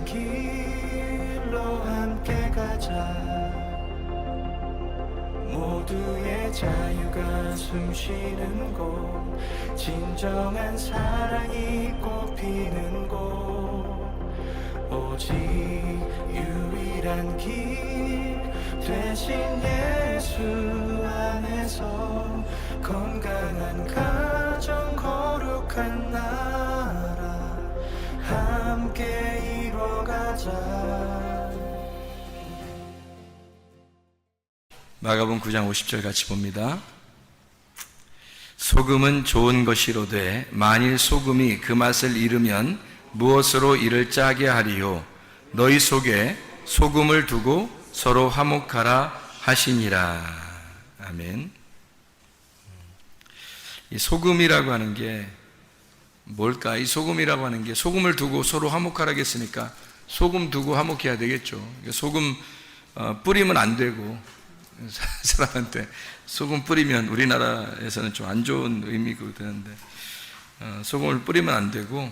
길로 함께 가자. 모두의 자유가 숨쉬는 곳, 진정한 사랑이 꽃피는 곳, 오직 유일한 길 대신 예수 안에서 건강한 가정, 거룩한 나라 함께 이뤄가자. 마가복음 9장 50절 같이 봅니다. 소금은 좋은 것이로되 만일 소금이 그 맛을 잃으면 무엇으로 이를 짜게 하리요. 너희 속에 소금을 두고 서로 화목하라 하시니라. 아멘. 이 소금이라고 하는 게 뭘까? 이 소금이라고 하는 게 소금을 두고 서로 화목하라 했으니까 소금 두고 화목해야 되겠죠. 소금 뿌리면 안 되고, 사람한테 소금 뿌리면 우리나라에서는 좀 안 좋은 의미가 되는데, 소금을 뿌리면 안 되고,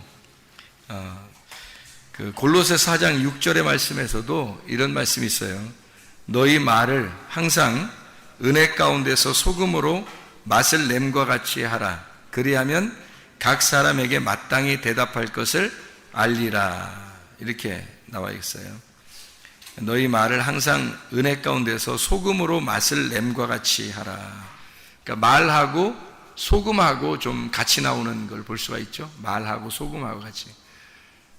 그 골로새 4장 6절의 말씀에서도 이런 말씀이 있어요. 너희 말을 항상 은혜 가운데서 소금으로 맛을 냄과 같이 하라. 그리하면 각 사람에게 마땅히 대답할 것을 알리라. 이렇게 나와 있어요. 너희 말을 항상 은혜 가운데서 소금으로 맛을 냄과 같이 하라. 그러니까 말하고 소금하고 좀 같이 나오는 걸 볼 수가 있죠. 말하고 소금하고 같이.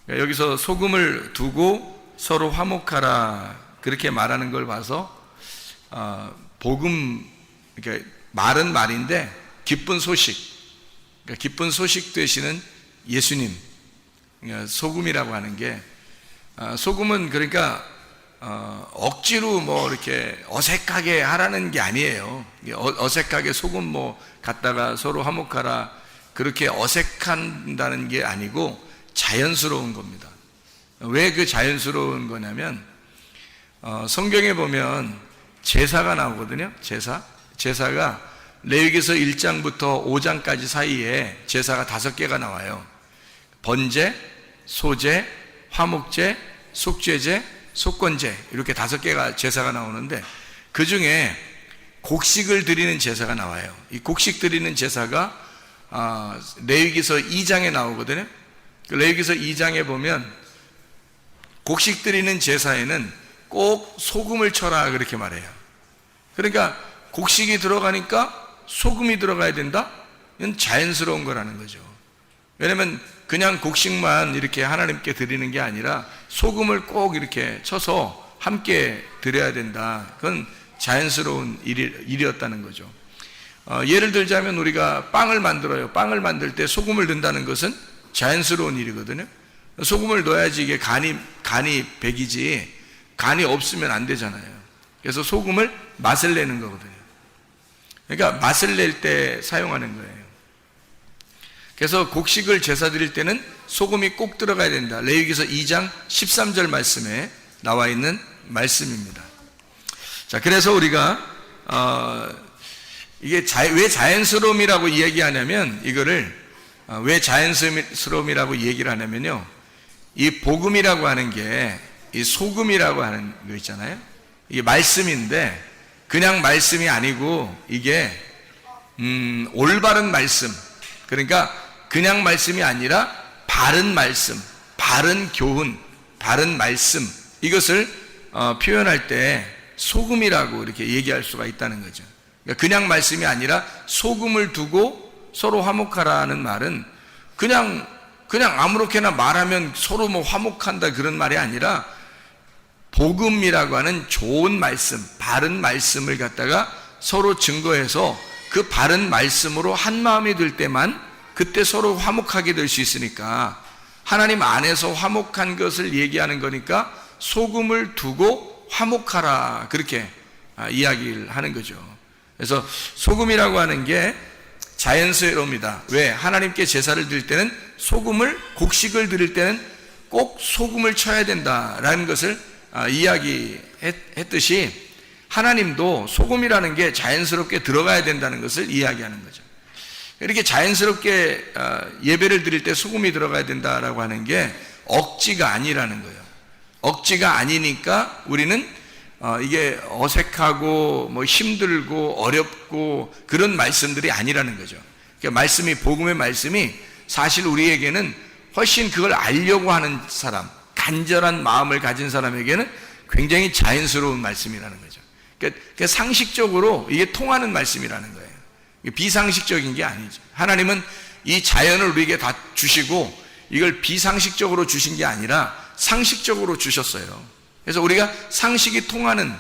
그러니까 여기서 소금을 두고 서로 화목하라 그렇게 말하는 걸 봐서 복음, 그러니까 말은 말인데 기쁜 소식, 그러니까 기쁜 소식 되시는 예수님, 그러니까 소금이라고 하는 게, 소금은 그러니까 억지로 뭐 이렇게 어색하게 하라는 게 아니에요. 어색하게 소금 뭐 갖다가 서로 화목하라 그렇게 어색한다는 게 아니고 자연스러운 겁니다. 왜 그 자연스러운 거냐면, 성경에 보면 제사가 나오거든요. 제사가 레위기서 1장부터 5장까지 사이에 제사가 5개가 나와요. 번제, 소제, 화목제, 속죄제, 속건제, 이렇게 5개가 제사가 나오는데, 그 중에 곡식을 드리는 제사가 나와요. 이 곡식 드리는 제사가 레위기서 2장에 나오거든요. 레위기서 2장에 보면 곡식 드리는 제사에는 꼭 소금을 쳐라 그렇게 말해요. 그러니까 곡식이 들어가니까 소금이 들어가야 된다? 이건 자연스러운 거라는 거죠. 왜냐면 그냥 곡식만 이렇게 하나님께 드리는 게 아니라 소금을 꼭 이렇게 쳐서 함께 드려야 된다. 그건 자연스러운 일이었다는 거죠. 예를 들자면 우리가 빵을 만들어요. 빵을 만들 때 소금을 넣는다는 것은 자연스러운 일이거든요. 소금을 넣어야지 이게 간이 배기지, 간이 없으면 안 되잖아요. 그래서 소금을 맛을 내는 거거든요. 그러니까 맛을 낼 때 사용하는 거예요. 그래서 곡식을 제사 드릴 때는 소금이 꼭 들어가야 된다. 레위기서 2장 13절 말씀에 나와 있는 말씀입니다. 자, 그래서 우리가 이게 왜 자연스러움이라고 이야기하냐면, 이거를 왜 자연스러움이라고 얘기를 하냐면요, 이 복음이라고 하는 게 이 소금이라고 하는 거 있잖아요. 이게 말씀인데 그냥 말씀이 아니고 이게 올바른 말씀, 그러니까 그냥 말씀이 아니라 바른 말씀, 바른 교훈, 바른 말씀, 이것을 표현할 때 소금이라고 이렇게 얘기할 수가 있다는 거죠. 그러니까 그냥 말씀이 아니라 소금을 두고 서로 화목하라는 말은 그냥 아무렇게나 말하면 서로 뭐 화목한다 그런 말이 아니라 복음이라고 하는 좋은 말씀, 바른 말씀을 갖다가 서로 증거해서 그 바른 말씀으로 한 마음이 될 때만 그때 서로 화목하게 될 수 있으니까, 하나님 안에서 화목한 것을 얘기하는 거니까 소금을 두고 화목하라 그렇게 이야기를 하는 거죠. 그래서 소금이라고 하는 게 자연스러움이다. 왜? 하나님께 제사를 드릴 때는 곡식을 드릴 때는 꼭 소금을 쳐야 된다라는 것을 이야기했듯이, 하나님도 소금이라는 게 자연스럽게 들어가야 된다는 것을 이야기하는 거죠. 이렇게 자연스럽게 예배를 드릴 때 소금이 들어가야 된다라고 하는 게 억지가 아니라는 거예요. 억지가 아니니까 우리는 이게 어색하고 뭐 힘들고 어렵고 그런 말씀들이 아니라는 거죠. 그러니까 말씀이, 복음의 말씀이 사실 우리에게는 훨씬 그걸 알려고 하는 사람, 간절한 마음을 가진 사람에게는 굉장히 자연스러운 말씀이라는 거죠. 그러니까 상식적으로 이게 통하는 말씀이라는 거예요. 비상식적인 게 아니죠. 하나님은 이 자연을 우리에게 다 주시고 이걸 비상식적으로 주신 게 아니라 상식적으로 주셨어요. 그래서 우리가 상식이 통하는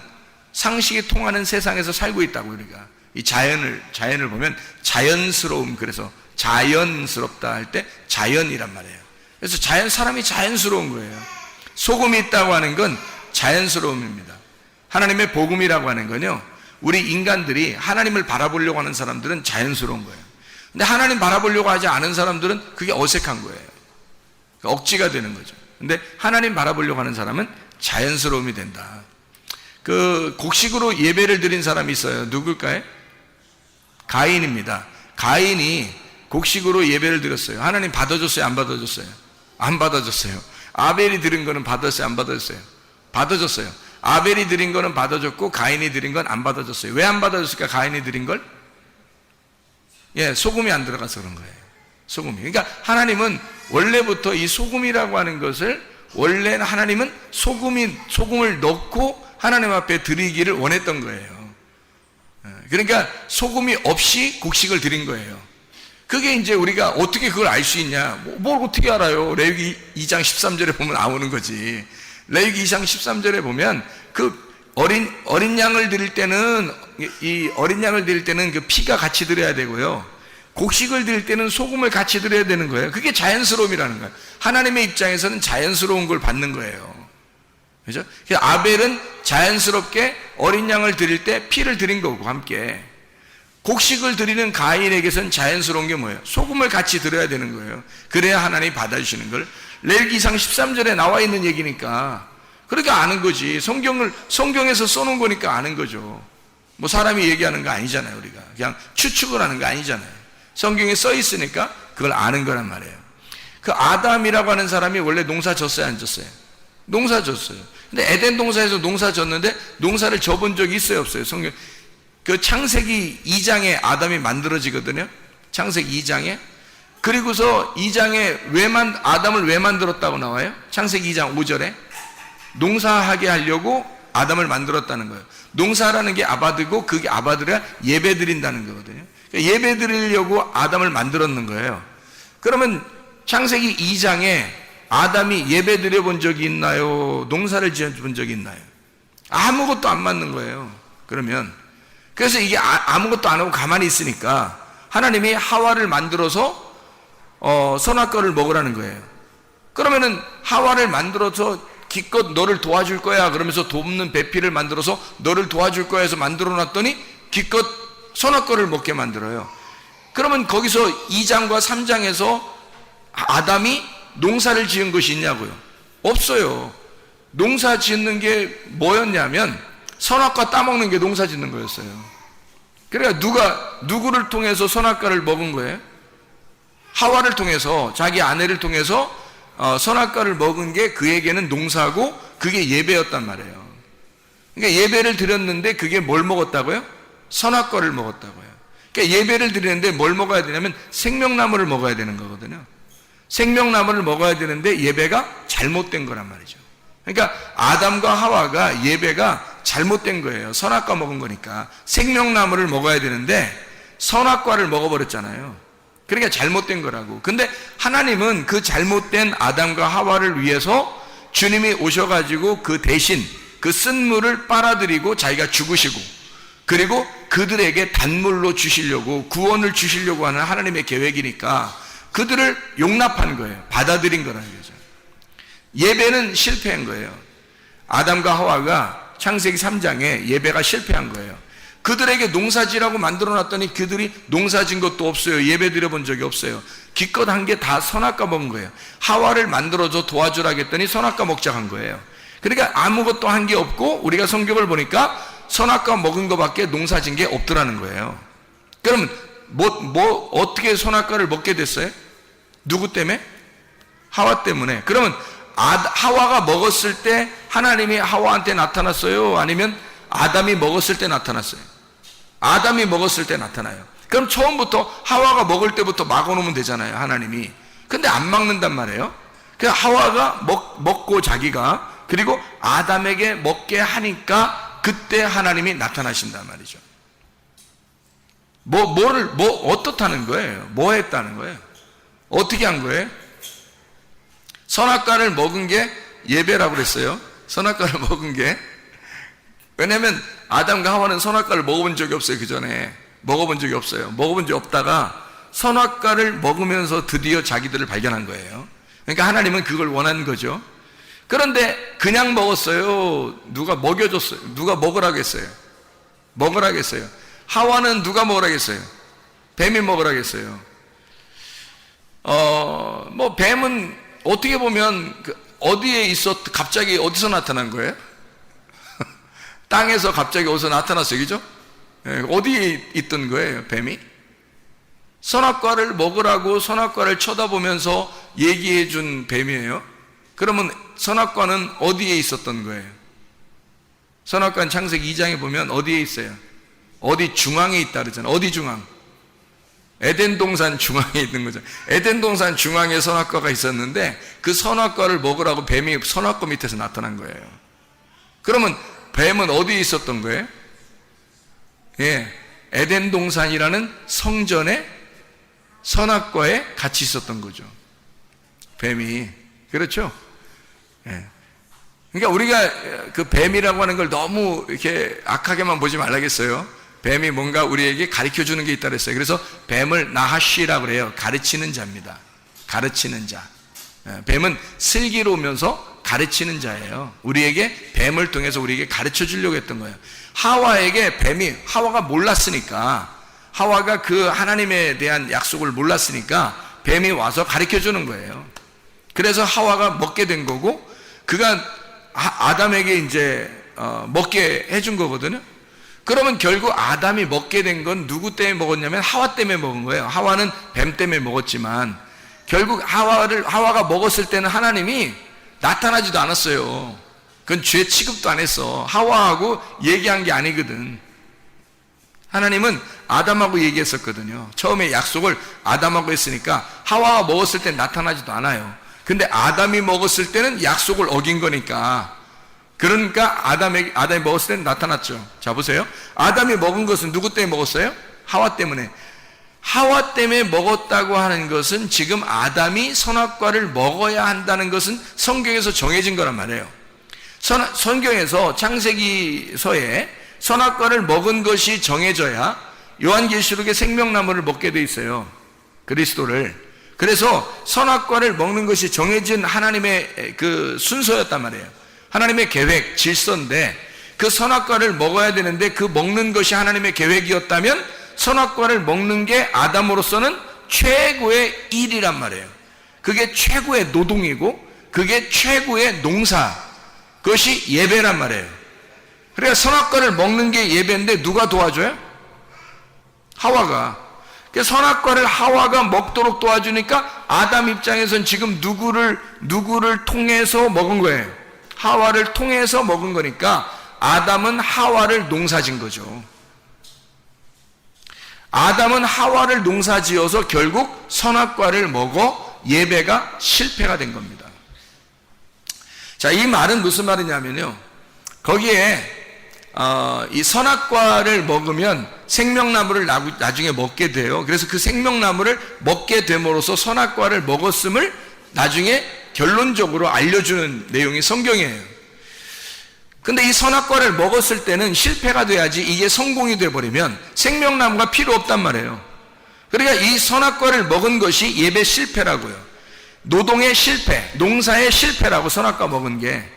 세상에서 살고 있다고. 우리가 이 자연을 보면 자연스러움, 그래서 자연스럽다 할 때 자연이란 말이에요. 그래서 사람이 자연스러운 거예요. 소금이 있다고 하는 건 자연스러움입니다. 하나님의 복음이라고 하는 건요, 우리 인간들이 하나님을 바라보려고 하는 사람들은 자연스러운 거예요. 근데 하나님 바라보려고 하지 않은 사람들은 그게 어색한 거예요. 억지가 되는 거죠. 근데 하나님 바라보려고 하는 사람은 자연스러움이 된다. 그 곡식으로 예배를 드린 사람이 있어요. 누굴까요? 가인입니다. 가인이 곡식으로 예배를 드렸어요. 하나님 받아줬어요? 안 받아줬어요? 안 받아줬어요. 아벨이 드린 거는 받았어요? 안 받아줬어요? 받아줬어요. 아벨이 드린 거는 받아줬고 가인이 드린 건 안 받아줬어요. 왜 안 받아줬을까? 가인이 드린 걸? 소금이 안 들어가서 그런 거예요. 소금이. 그러니까 하나님은 원래부터 이 소금이라고 하는 것을, 원래는 하나님은 소금을 넣고 하나님 앞에 드리기를 원했던 거예요. 그러니까 소금이 없이 곡식을 드린 거예요. 그게 이제 우리가 어떻게 그걸 알 수 있냐? 뭘 어떻게 알아요? 레위기 2장 13절에 보면 나오는 거지. 레위기 2장 13절에 보면 그 어린 양을 드릴 때는, 이 어린 양을 드릴 때는 그 피가 같이 드려야 되고요, 곡식을 드릴 때는 소금을 같이 드려야 되는 거예요. 그게 자연스러움이라는 거예요. 하나님의 입장에서는 자연스러운 걸 받는 거예요. 그죠? 그래서 아벨은 자연스럽게 어린 양을 드릴 때 피를 드린 거고 함께, 곡식을 드리는 가인에게서는 자연스러운 게 뭐예요? 소금을 같이 드려야 되는 거예요. 그래야 하나님이 받아주시는 걸. 레위기상 13절에 나와 있는 얘기니까 그러니까 아는 거지. 성경에서 써놓은 거니까 아는 거죠. 뭐 사람이 얘기하는 거 아니잖아요. 우리가 그냥 추측을 하는 거 아니잖아요. 성경에 써 있으니까 그걸 아는 거란 말이에요. 그 아담이라고 하는 사람이 원래 농사 졌어요, 안 졌어요? 농사 졌어요. 근데 에덴 동산에서 농사 졌는데 농사를 져본 적이 있어요, 없어요? 성경 그 창세기 2장에 아담이 만들어지거든요. 창세기 2장에. 그리고서 2장에 아담을 왜 만들었다고 나와요? 창세기 2장 5절에 농사하게 하려고 아담을 만들었다는 거예요. 농사라는 게 아바드고, 그게 아바드가 예배 드린다는 거거든요. 그러니까 예배 드리려고 아담을 만들었는 거예요. 그러면 창세기 2장에 아담이 예배 드려본 적이 있나요? 농사를 지어본 적이 있나요? 아무것도 안 맞는 거예요. 그러면 그래서 이게 아무것도 안 하고 가만히 있으니까 하나님이 하와를 만들어서 선악과를 먹으라는 거예요. 그러면은 하와를 만들어서 기껏 너를 도와줄 거야 그러면서 돕는 배필을 만들어서 너를 도와줄 거야 해서 만들어 놨더니 기껏 선악과를 먹게 만들어요. 그러면 거기서 2장과 3장에서 아담이 농사를 지은 것이 있냐고요? 없어요. 농사 짓는 게 뭐였냐면 선악과 따먹는 게 농사 짓는 거였어요. 그러니까 누구를 통해서 선악과를 먹은 거예요? 하와를 통해서, 자기 아내를 통해서 선악과를 먹은 게 그에게는 농사고 그게 예배였단 말이에요. 그러니까 예배를 드렸는데 그게 뭘 먹었다고요? 선악과를 먹었다고요. 그러니까 예배를 드리는데 뭘 먹어야 되냐면 생명나무를 먹어야 되는 거거든요. 생명나무를 먹어야 되는데 예배가 잘못된 거란 말이죠. 그러니까 아담과 하와가 예배가 잘못된 거예요. 선악과 먹은 거니까. 생명나무를 먹어야 되는데 선악과를 먹어버렸잖아요. 그러니까 잘못된 거라고. 근데 하나님은 그 잘못된 아담과 하와를 위해서 주님이 오셔가지고 그 대신 그 쓴물을 빨아들이고 자기가 죽으시고, 그리고 그들에게 단물로 주시려고, 구원을 주시려고 하는 하나님의 계획이니까 그들을 용납한 거예요. 받아들인 거라는 거죠. 예배는 실패한 거예요. 아담과 하와가 창세기 3장에 예배가 실패한 거예요. 그들에게 농사지라고 만들어놨더니 그들이 농사진 것도 없어요. 예배 드려본 적이 없어요. 기껏 한 게 다 선악과 먹은 거예요. 하와를 만들어줘 도와주라고 했더니 선악과 먹자 한 거예요. 그러니까 아무것도 한 게 없고, 우리가 성경을 보니까 선악과 먹은 것밖에 농사진 게 없더라는 거예요. 그러면 어떻게 선악과를 먹게 됐어요? 누구 때문에? 하와 때문에. 그러면 하와가 먹었을 때 하나님이 하와한테 나타났어요? 아니면 아담이 먹었을 때 나타났어요? 아담이 먹었을 때 나타나요. 그럼 처음부터 하와가 먹을 때부터 막아놓으면 되잖아요, 하나님이. 근데 안 막는단 말이에요. 그래서 하와가 먹고 자기가, 그리고 아담에게 먹게 하니까 그때 하나님이 나타나신단 말이죠. 어떻다는 거예요? 뭐 했다는 거예요? 어떻게 한 거예요? 선악과를 먹은 게 예배라고 그랬어요. 선악과를 먹은 게. 왜냐면 아담과 하와는 선악과를 먹어본 적이 없어요. 그 전에 먹어본 적이 없어요. 먹어본 적이 없다가 선악과를 먹으면서 드디어 자기들을 발견한 거예요. 그러니까 하나님은 그걸 원한 거죠. 그런데 그냥 먹었어요? 누가 먹여줬어요? 누가 먹으라고 했어요? 먹으라고 했어요. 하와는 누가 먹으라고 했어요? 뱀이 먹으라고 했어요. 뱀은 어떻게 보면 어디에 갑자기 어디서 나타난 거예요? 땅에서 갑자기 어디서 나타났어요, 그죠? 어디에 있던 거예요, 뱀이? 선악과를 먹으라고 선악과를 쳐다보면서 얘기해 준 뱀이에요. 그러면 선악과는 어디에 있었던 거예요? 선악과는 창세기 2장에 보면 어디에 있어요? 어디 중앙에 있다 그러잖아요. 어디 중앙? 에덴 동산 중앙에 있는 거죠. 에덴 동산 중앙에 선악과가 있었는데 그 선악과를 먹으라고 뱀이 선악과 밑에서 나타난 거예요. 그러면 뱀은 어디에 있었던 거예요? 예, 에덴 동산이라는 성전에 선악과에 같이 있었던 거죠. 뱀이. 그렇죠? 예. 그러니까 우리가 그 뱀이라고 하는 걸 너무 이렇게 악하게만 보지 말라겠어요. 뱀이 뭔가 우리에게 가르쳐 주는 게 있다 그랬어요. 그래서 뱀을 나하시라고 그래요. 가르치는 자입니다. 가르치는 자. 뱀은 슬기로우면서 가르치는 자예요. 우리에게 뱀을 통해서 우리에게 가르쳐 주려고 했던 거예요. 하와에게 하와가 몰랐으니까, 하와가 그 하나님에 대한 약속을 몰랐으니까 뱀이 와서 가르쳐 주는 거예요. 그래서 하와가 먹게 된 거고, 그가 아담에게 이제 먹게 해준 거거든요. 그러면 결국 아담이 먹게 된 건 누구 때문에 먹었냐면 하와 때문에 먹은 거예요. 하와는 뱀 때문에 먹었지만 결국 하와가 먹었을 때는 하나님이 나타나지도 않았어요. 그건 죄 취급도 안 했어. 하와하고 얘기한 게 아니거든. 하나님은 아담하고 얘기했었거든요. 처음에 약속을 아담하고 했으니까 하와가 먹었을 땐 나타나지도 않아요. 근데 아담이 먹었을 때는 약속을 어긴 거니까, 그러니까 아담이 먹었을 때는 나타났죠. 자, 보세요. 아담이 먹은 것은 누구 때문에 먹었어요? 하와 때문에. 하와 때문에 먹었다고 하는 것은 지금 아담이 선악과를 먹어야 한다는 것은 성경에서 정해진 거란 말이에요. 성경에서 창세기서에 선악과를 먹은 것이 정해져야 요한계시록의 생명나무를 먹게 돼 있어요. 그리스도를. 그래서 선악과를 먹는 것이 정해진 하나님의 그 순서였단 말이에요. 하나님의 계획, 질서인데 그 선악과를 먹어야 되는데 그 먹는 것이 하나님의 계획이었다면 선악과를 먹는 게 아담으로서는 최고의 일이란 말이에요. 그게 최고의 노동이고 그게 최고의 농사, 그것이 예배란 말이에요. 그러니까 선악과를 먹는 게 예배인데 누가 도와줘요? 하와가. 선악과를 하와가 먹도록 도와주니까 아담 입장에서는 지금 누구를 통해서 먹은 거예요? 하와를 통해서 먹은 거니까 아담은 하와를 농사진 거죠. 아담은 하와를 농사지어서 결국 선악과를 먹어 예배가 실패가 된 겁니다. 자, 이 말은 무슨 말이냐면요, 거기에 이 선악과를 먹으면 생명나무를 나중에 먹게 돼요. 그래서 그 생명나무를 먹게 됨으로써 선악과를 먹었음을 나중에 결론적으로 알려주는 내용이 성경이에요. 근데 이 선악과를 먹었을 때는 실패가 돼야지 이게 성공이 돼버리면 생명나무가 필요 없단 말이에요. 그러니까 이 선악과를 먹은 것이 예배 실패라고요. 노동의 실패, 농사의 실패라고 선악과 먹은 게.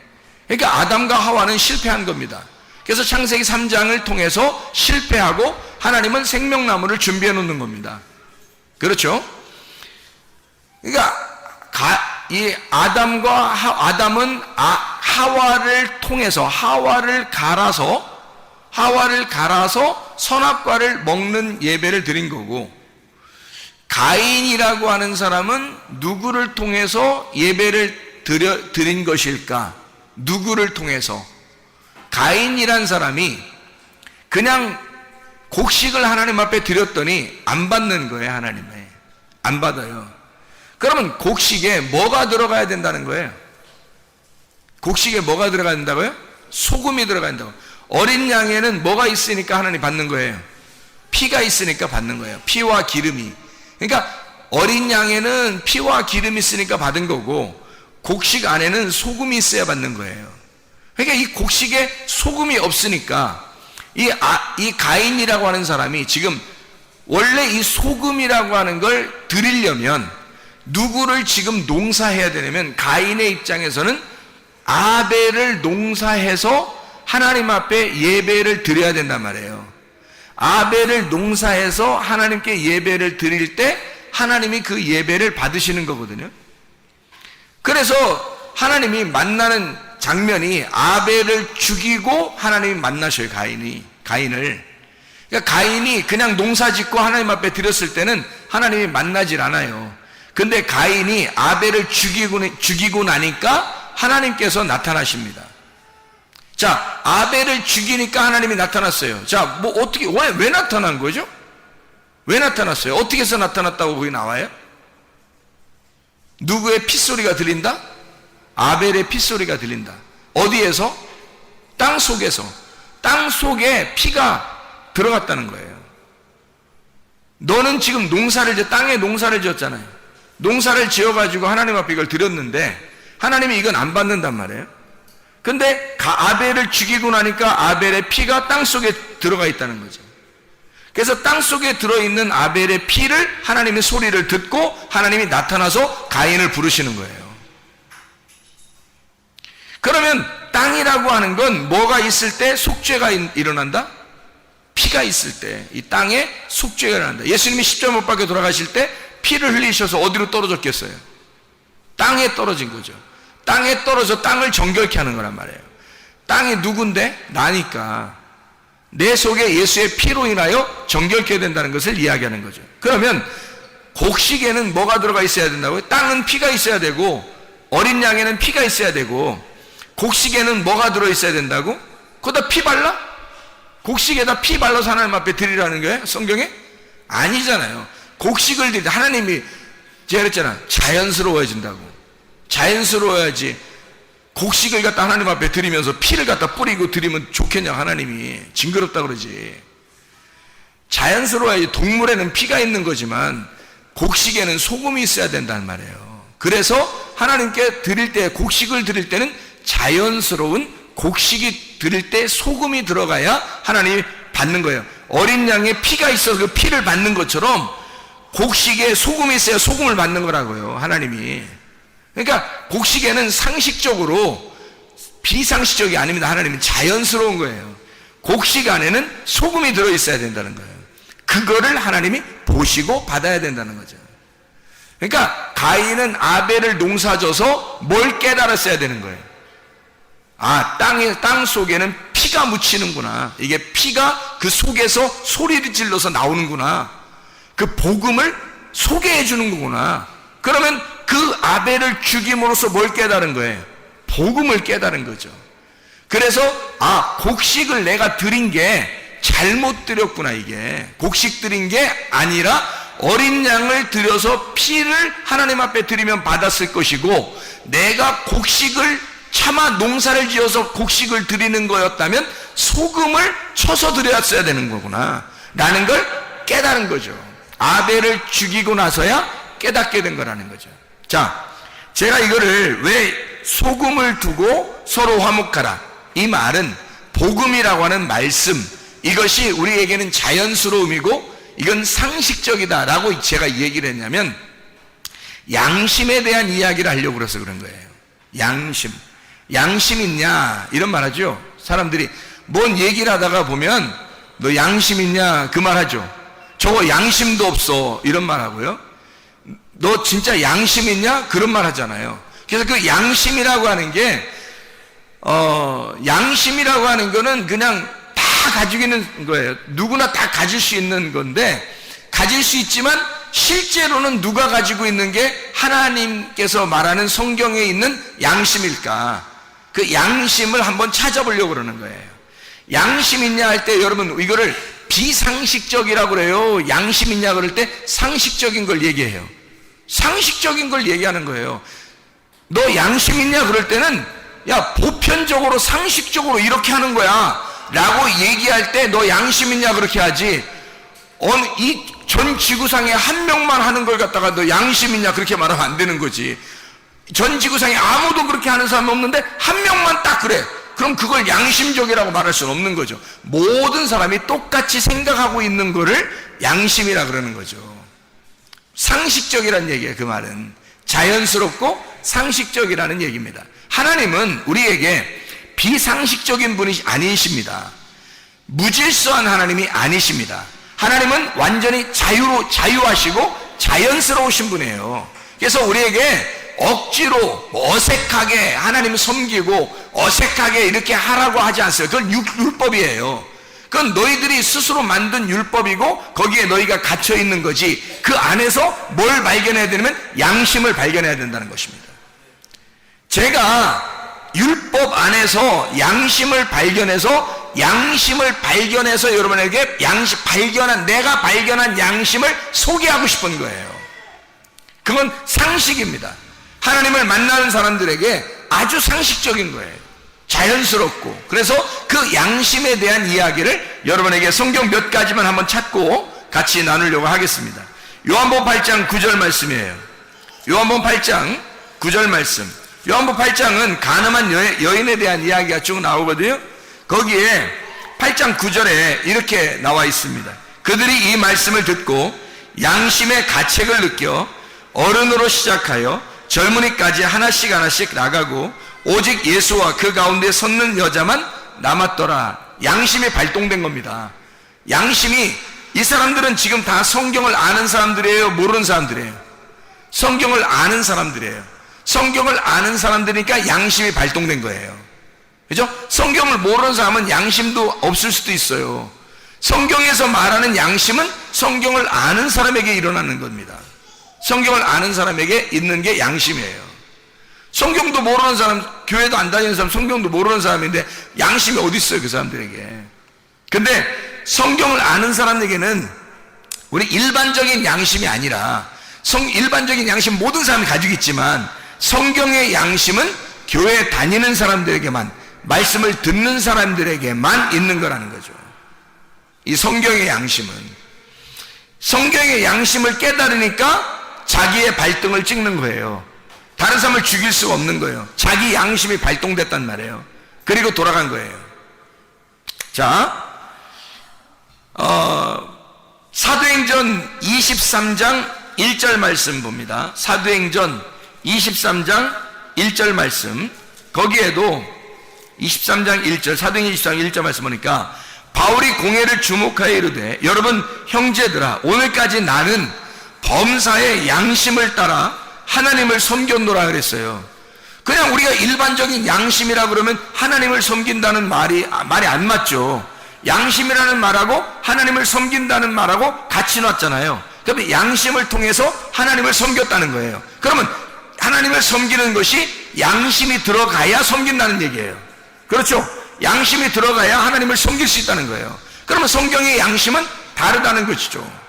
그러니까 아담과 하와는 실패한 겁니다. 그래서 창세기 3장을 통해서 실패하고 하나님은 생명나무를 준비해 놓는 겁니다. 그렇죠? 그러니까 이 아담은 하와를 통해서 하와를 갈아서 선악과를 먹는 예배를 드린 거고, 가인이라고 하는 사람은 누구를 통해서 예배를 드린 것일까? 누구를 통해서? 가인이란 사람이 그냥 곡식을 하나님 앞에 드렸더니 안 받는 거예요. 하나님에 안 받아요. 그러면 곡식에 뭐가 들어가야 된다는 거예요? 곡식에 뭐가 들어가야 된다고요? 소금이 들어가야 된다고. 어린 양에는 뭐가 있으니까 하나님 받는 거예요? 피가 있으니까 받는 거예요. 피와 기름이. 그러니까 어린 양에는 피와 기름이 있으니까 받은 거고, 곡식 안에는 소금이 있어야 받는 거예요. 그러니까 이 곡식에 소금이 없으니까 이 가인이라고 하는 사람이 지금 원래 이 소금이라고 하는 걸 드리려면 누구를 지금 농사해야 되냐면, 가인의 입장에서는 아벨을 농사해서 하나님 앞에 예배를 드려야 된단 말이에요. 아벨을 농사해서 하나님께 예배를 드릴 때 하나님이 그 예배를 받으시는 거거든요. 그래서 하나님이 만나는 장면이 아벨을 죽이고 하나님이 만나셔요. 가인을. 그러니까 가인이 그냥 농사 짓고 하나님 앞에 드렸을 때는 하나님이 만나질 않아요. 근데 가인이 아벨을 죽이고 나니까 하나님께서 나타나십니다. 자, 아벨을 죽이니까 하나님이 나타났어요. 자, 뭐 어떻게, 왜 나타난 거죠? 왜 나타났어요? 어떻게 해서 나타났다고 거기 나와요? 누구의 핏소리가 들린다? 아벨의 핏소리가 들린다. 어디에서? 땅 속에서. 땅 속에 피가 들어갔다는 거예요. 너는 지금 땅에 농사를 지었잖아요. 농사를 지어가지고 하나님 앞에 이걸 드렸는데 하나님이 이건 안 받는단 말이에요. 근데 아벨을 죽이고 나니까 아벨의 피가 땅 속에 들어가 있다는 거죠. 그래서 땅 속에 들어있는 아벨의 피를 하나님의 소리를 듣고 하나님이 나타나서 가인을 부르시는 거예요. 그러면 땅이라고 하는 건 뭐가 있을 때 속죄가 일어난다? 피가 있을 때 이 땅에 속죄가 일어난다. 예수님이 십자가 못 박혀 돌아가실 때 피를 흘리셔서 어디로 떨어졌겠어요? 땅에 떨어진 거죠. 땅에 떨어져 땅을 정결케 하는 거란 말이에요. 땅이 누군데? 나니까 내 속에 예수의 피로 인하여 정결케 된다는 것을 이야기하는 거죠. 그러면 곡식에는 뭐가 들어가 있어야 된다고요? 땅은 피가 있어야 되고, 어린 양에는 피가 있어야 되고, 곡식에는 뭐가 들어있어야 된다고? 거기다 피 발라? 곡식에다 피 발라서 하나님 앞에 드리라는 거예요? 성경에? 아니잖아요. 곡식을 드릴 때 하나님이, 제가 그랬잖아, 자연스러워진다고. 자연스러워야지 곡식을 갖다 하나님 앞에 드리면서 피를 갖다 뿌리고 드리면 좋겠냐. 하나님이 징그럽다 그러지. 자연스러워야지. 동물에는 피가 있는 거지만 곡식에는 소금이 있어야 된다는 말이에요. 그래서 하나님께 드릴 때, 곡식을 드릴 때는 자연스러운 곡식이 드릴 때 소금이 들어가야 하나님이 받는 거예요. 어린 양에 피가 있어서 그 피를 받는 것처럼 곡식에 소금이 있어야 소금을 받는 거라고요. 하나님이. 그러니까 곡식에는 상식적으로 비상식적이 아닙니다. 하나님은 자연스러운 거예요. 곡식 안에는 소금이 들어있어야 된다는 거예요. 그거를 하나님이 보시고 받아야 된다는 거죠. 그러니까 가인은 아벨을 농사져서 뭘 깨달았어야 되는 거예요. 아, 땅 속에는 피가 묻히는구나. 이게 피가 그 속에서 소리를 질러서 나오는구나. 그 복음을 소개해 주는 거구나. 그러면 그 아벨을 죽임으로써 뭘 깨달은 거예요? 복음을 깨달은 거죠. 그래서 곡식을 내가 드린 게 잘못 드렸구나. 이게 곡식 드린 게 아니라 어린 양을 들여서 피를 하나님 앞에 드리면 받았을 것이고, 내가 곡식을 차마 농사를 지어서 곡식을 드리는 거였다면 소금을 쳐서 드렸어야 되는 거구나 라는 걸 깨달은 거죠. 아벨을 죽이고 나서야 깨닫게 된 거라는 거죠. 자, 제가 이거를 왜 소금을 두고 서로 화목하라, 이 말은 복음이라고 하는 말씀, 이것이 우리에게는 자연스러움이고 이건 상식적이다 라고 제가 얘기를 했냐면, 양심에 대한 이야기를 하려고 그래서 그런 거예요. 양심 있냐 이런 말 하죠. 사람들이 뭔 얘기를 하다가 보면 너 양심 있냐 그 말 하죠. 저거 양심도 없어 이런 말 하고요. 너 진짜 양심 있냐 그런 말 하잖아요. 그래서 그 양심이라고 하는 게 양심이라고 하는 거는 그냥 다 가지고 있는 거예요. 누구나 다 가질 수 있는 건데, 가질 수 있지만 실제로는 누가 가지고 있는 게 하나님께서 말하는 성경에 있는 양심일까? 그 양심을 한번 찾아보려고 그러는 거예요. 양심 있냐 할 때 여러분 이거를 비상식적이라고 그래요. 양심 있냐 그럴 때 상식적인 걸 얘기해요. 상식적인 걸 얘기하는 거예요. 너 양심 있냐 그럴 때는 야 보편적으로 상식적으로 이렇게 하는 거야 라고 얘기할 때 너 양심 있냐 그렇게 하지, 이 전 지구상에 한 명만 하는 걸 갖다가 너 양심 있냐 그렇게 말하면 안 되는 거지. 전 지구상에 아무도 그렇게 하는 사람이 없는데 한 명만 딱 그래. 그럼 그걸 양심적이라고 말할 수는 없는 거죠. 모든 사람이 똑같이 생각하고 있는 거를 양심이라 그러는 거죠. 상식적이라는 얘기예요. 그 말은 자연스럽고 상식적이라는 얘기입니다. 하나님은 우리에게 비상식적인 분이 아니십니다. 무질서한 하나님이 아니십니다. 하나님은 완전히 자유하시고 자연스러우신 분이에요. 그래서 우리에게 억지로 어색하게 하나님 섬기고 어색하게 이렇게 하라고 하지 않어요. 그건 율법이에요. 그건 너희들이 스스로 만든 율법이고 거기에 너희가 갇혀 있는 거지. 그 안에서 뭘 발견해야 되냐면 양심을 발견해야 된다는 것입니다. 제가 율법 안에서 양심을 발견해서 여러분에게 내가 발견한 양심을 소개하고 싶은 거예요. 그건 상식입니다. 하나님을 만나는 사람들에게 아주 상식적인 거예요. 자연스럽고. 그래서 그 양심에 대한 이야기를 여러분에게 성경 몇 가지만 한번 찾고 같이 나누려고 하겠습니다. 요한복음 8장 9절 말씀이에요. 요한복음 8장 9절 말씀. 요한복음 8장은 간음한 여인에 대한 이야기가 쭉 나오거든요. 거기에 8장 9절에 이렇게 나와 있습니다. 그들이 이 말씀을 듣고 양심의 가책을 느껴 어른으로 시작하여 젊은이까지 하나씩 나가고 오직 예수와 그 가운데 섰는 여자만 남았더라. 양심이 발동된 겁니다. 양심이, 이 사람들은 지금 다 성경을 아는 사람들이에요, 모르는 사람들이에요? 성경을 아는 사람들이에요. 성경을 아는 사람들이니까 양심이 발동된 거예요. 그죠? 성경을 모르는 사람은 양심도 없을 수도 있어요. 성경에서 말하는 양심은 성경을 아는 사람에게 일어나는 겁니다. 성경을 아는 사람에게 있는 게 양심이에요. 성경도 모르는 사람, 교회도 안 다니는 사람, 성경도 모르는 사람인데 양심이 어디 있어요, 그 사람들에게? 근데 성경을 아는 사람에게는 우리 일반적인 양심이 아니라 일반적인 양심 모든 사람이 가지고 있지만 성경의 양심은 교회 다니는 사람들에게만, 말씀을 듣는 사람들에게만 있는 거라는 거죠. 이 성경의 양심을 깨달으니까 자기의 발등을 찍는 거예요. 다른 사람을 죽일 수가 없는 거예요. 자기 양심이 발동됐단 말이에요. 그리고 돌아간 거예요. 자, 사도행전 23장 1절 말씀 봅니다. 사도행전 23장 1절 말씀. 거기에도 23장 1절, 사도행전 23장 1절 말씀 보니까 바울이 공회를 주목하여 이르되 여러분 형제들아 오늘까지 나는 범사의 양심을 따라 하나님을 섬겼노라 그랬어요. 그냥 우리가 일반적인 양심이라 그러면 하나님을 섬긴다는 말이 안 맞죠. 양심이라는 말하고 하나님을 섬긴다는 말하고 같이 놨잖아요. 그러면 양심을 통해서 하나님을 섬겼다는 거예요. 그러면 하나님을 섬기는 것이 양심이 들어가야 섬긴다는 얘기예요. 그렇죠? 양심이 들어가야 하나님을 섬길 수 있다는 거예요. 그러면 성경의 양심은 다르다는 것이죠.